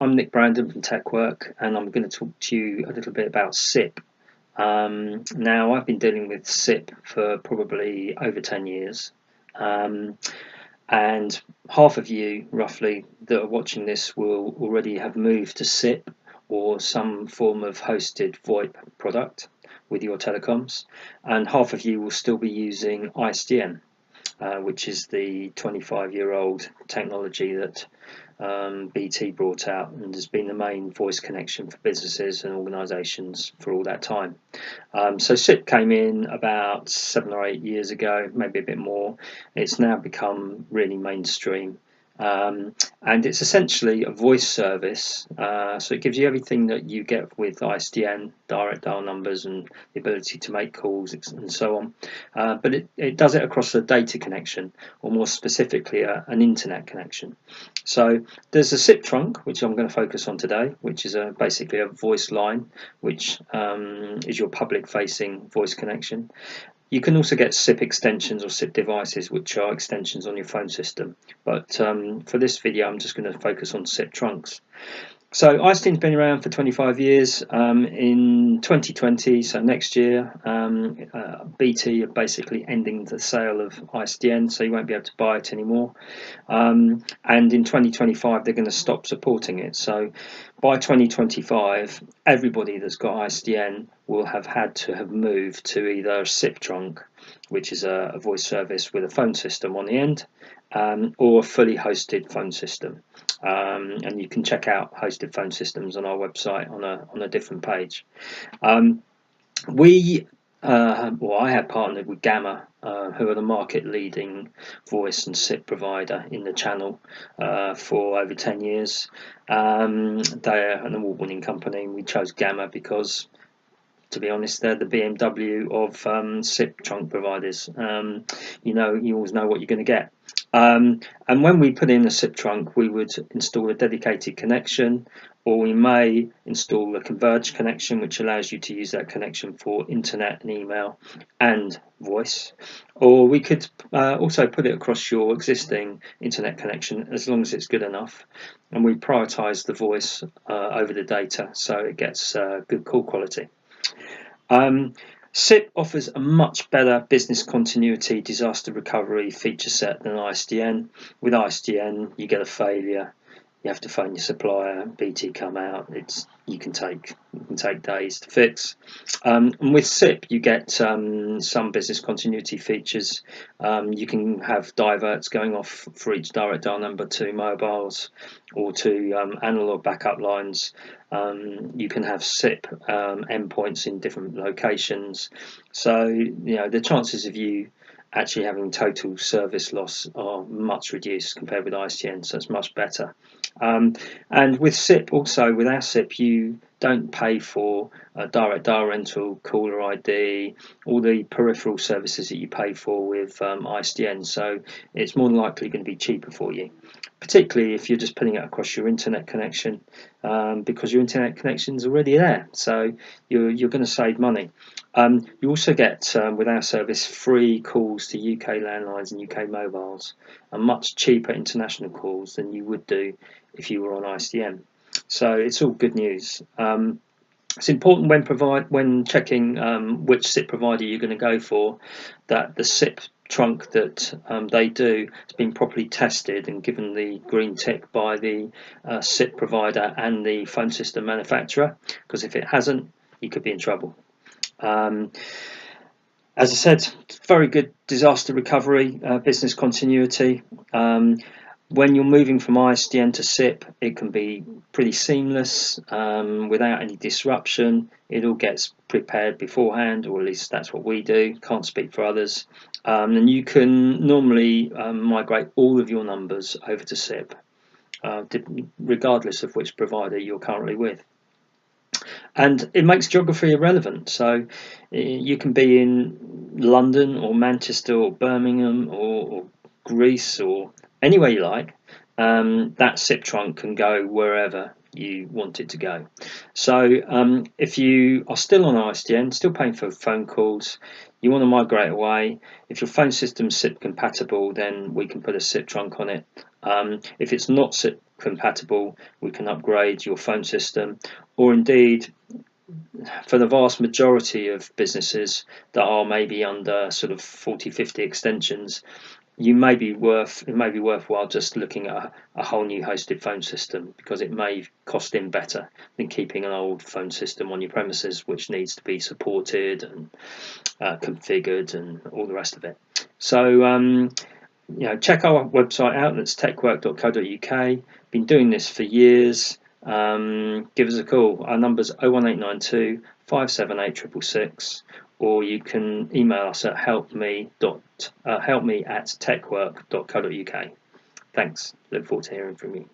I'm Nick Brandon from tecwork, and I'm going to talk to you a little bit about SIP. Now, I've been dealing with SIP for probably over 10 years, and half of you, roughly, that are watching this will already have moved to SIP or some form of hosted VoIP product with your telecoms, and half of you will still be using ISDN. Which is the 25-year-old technology that BT brought out and has been the main voice connection for businesses and organisations for all that time. So SIP came in about 7 or 8 years ago, maybe a bit more. It's now become really mainstream. And it's essentially a voice service, so it gives you everything that you get with ISDN, direct dial numbers and the ability to make calls and so on, but it does it across a data connection, or more specifically an internet connection. So there's a SIP trunk, which I'm going to focus on today, which is basically a voice line, which is your public facing voice connection. You can also get SIP extensions or SIP devices, which are extensions on your phone system. But for this video, I'm just going to focus on SIP trunks. So ISDN's been around for 25 years. In 2020, so next year, BT are basically ending the sale of ISDN, so you won't be able to buy it anymore. And in 2025, they're going to stop supporting it. So by 2025, everybody that's got ISDN will have had to have moved to either a SIP trunk, which is a voice service with a phone system on the end, or a fully hosted phone system. And you can check out hosted phone systems on our website on a different page. I had partnered with Gamma, who are the market leading voice and SIP provider in the channel for over 10 years. They're an award-winning company, and we chose Gamma because, to be honest, they're the BMW of SIP trunk providers. You always know what you're going to get. And when we put in a SIP trunk, we would install a dedicated connection, or we may install a converged connection, which allows you to use that connection for internet and email and voice. Or we could also put it across your existing internet connection, as long as it's good enough. And we prioritise the voice over the data, so it gets good call quality. SIP offers a much better business continuity disaster recovery feature set than ISDN. With ISDN, you get a failure, you have to phone your supplier, BT come out. You can take days to fix. And with SIP, you get some business continuity features. You can have diverts going off for each direct dial number to mobiles or to analog backup lines. You can have SIP endpoints in different locations. So the chances of you actually having total service loss are much reduced compared with ISDN, so it's much better. And with SIP, also with our SIP, you don't pay for direct dial rental, caller ID, all the peripheral services that you pay for with ISDN, so it's more than likely going to be cheaper for you, particularly if you're just putting it across your internet connection, because your internet connection is already there, so you're going to save money. You also get, with our service, free calls to UK landlines and UK mobiles, and much cheaper international calls than you would do if you were on ISDN. So it's all good news. It's important when checking which SIP provider you're going to go for, that the SIP trunk that they do has been properly tested and given the green tick by the SIP provider and the phone system manufacturer, because if it hasn't, you could be in trouble. As I said, very good disaster recovery, business continuity. When you're moving from ISDN to SIP, it can be pretty seamless without any disruption. It all gets prepared beforehand, or at least that's what we do. Can't speak for others. And you can normally migrate all of your numbers over to SIP, regardless of which provider you're currently with. And it makes geography irrelevant, so you can be in London or Manchester or Birmingham or Greece or anywhere you like. That SIP trunk can go wherever you want it to go. So if you are still on ISDN, still paying for phone calls, you want to migrate away, if your phone system's SIP compatible, then we can put a SIP trunk on it. If it's not SIP compatible, we can upgrade your phone system, or indeed, for the vast majority of businesses that are maybe under sort of 40-50 extensions, it may be worthwhile just looking at a whole new hosted phone system, because it may cost in better than keeping an old phone system on your premises, which needs to be supported and configured and all the rest of it. So check our website out. That's tecwork.co.uk. Been doing this for years. Give us a call. Our number's 01892 578 666, or you can email us at helpme@tecwork.co.uk. Thanks. Look forward to hearing from you.